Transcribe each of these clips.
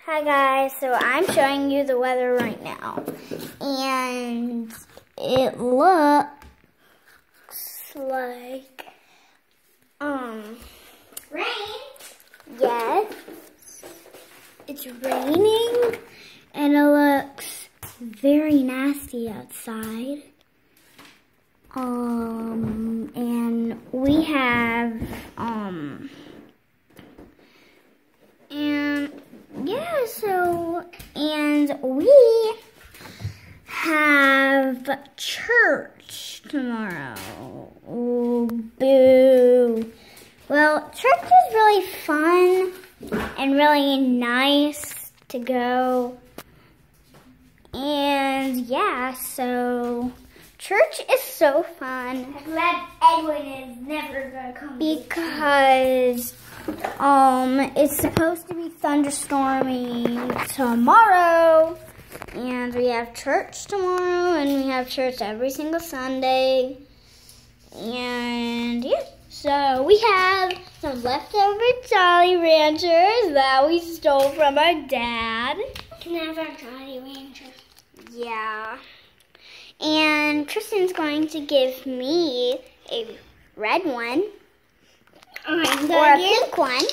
Hi guys, so I'm showing you the weather right now, and it looks like, rain? Yes, it's raining, and it looks very nasty outside, and we have, and we have church tomorrow. Oh, boo. Well, church is really fun and really nice to go. And yeah, so church is so fun. I'm glad Edwin is never gonna come. Because it's supposed to be thunderstorming tomorrow, and we have church tomorrow, and we have church every single Sunday, and yeah, so we have some leftover Jolly Ranchers that we stole from our dad. Can I have our Jolly Rancher? Yeah, and Tristan's going to give me a red one. Or a pink one.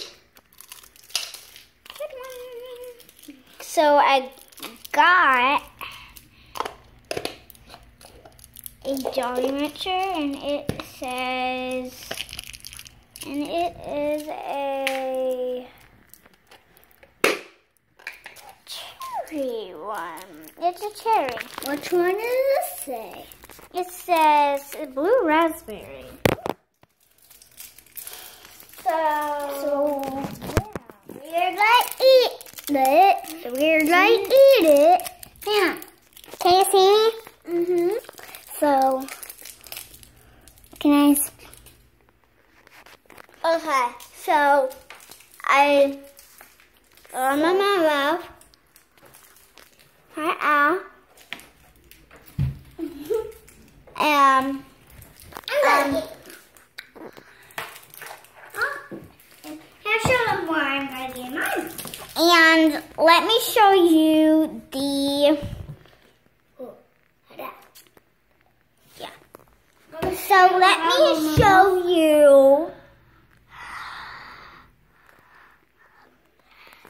So I got a Jolly Rancher, and it says, and it is a cherry one. It's a cherry. Which one does it say? It says blue raspberry. So we're gonna eat it. We're gonna eat it. Yeah. Can you see me? Mm-hmm. So, can I? Okay. So, I on my mouth. Hi, and let me show you the. Yeah. So let me show you.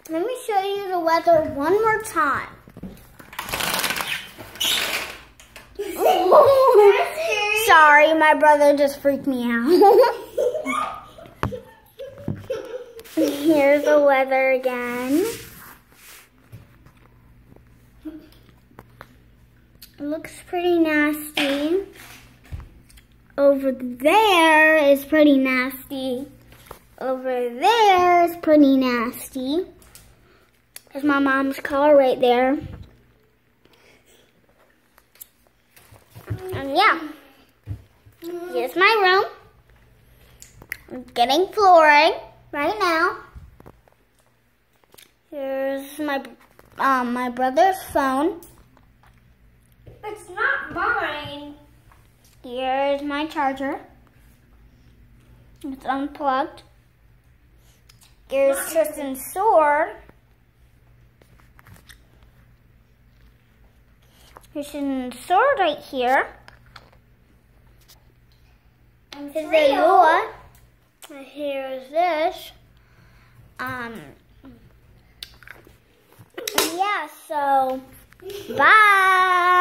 Let me show you the weather one more time. Sorry, my brother just freaked me out. Here's the weather again. It looks pretty nasty. Over there is pretty nasty. Over there is pretty nasty. There's my mom's car right there. And yeah, here's my room. I'm getting flooring right now. Here's my my brother's phone. It's not mine. Here's my charger. It's unplugged. Here's Tristan's sword. Here's Tristan's sword right here. And Here's the Lua. And here's this. Yeah, so bye.